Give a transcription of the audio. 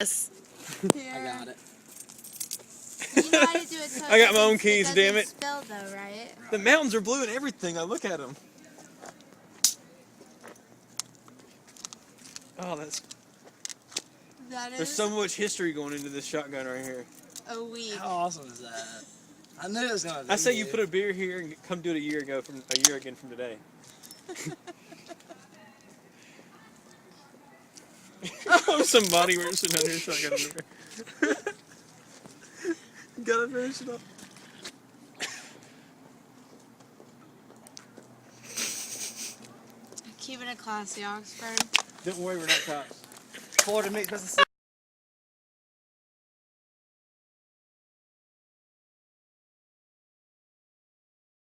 Yes. Here. I got it. You know how to do it so I got my doesn't- own keys, doesn't damn it. Spill though, right? The mountains are blue and everything. I look at them. Oh, That there's is so much history going into this shotgun right here. a weed. How awesome is that? I knew it was gonna be. I say you put a beer here and come do it a year again from today. Somebody we're sitting under a shotgun here. Gotta finish it up. Keeping it classy, Oxford. Don't worry, we're not cops. Florida meat business.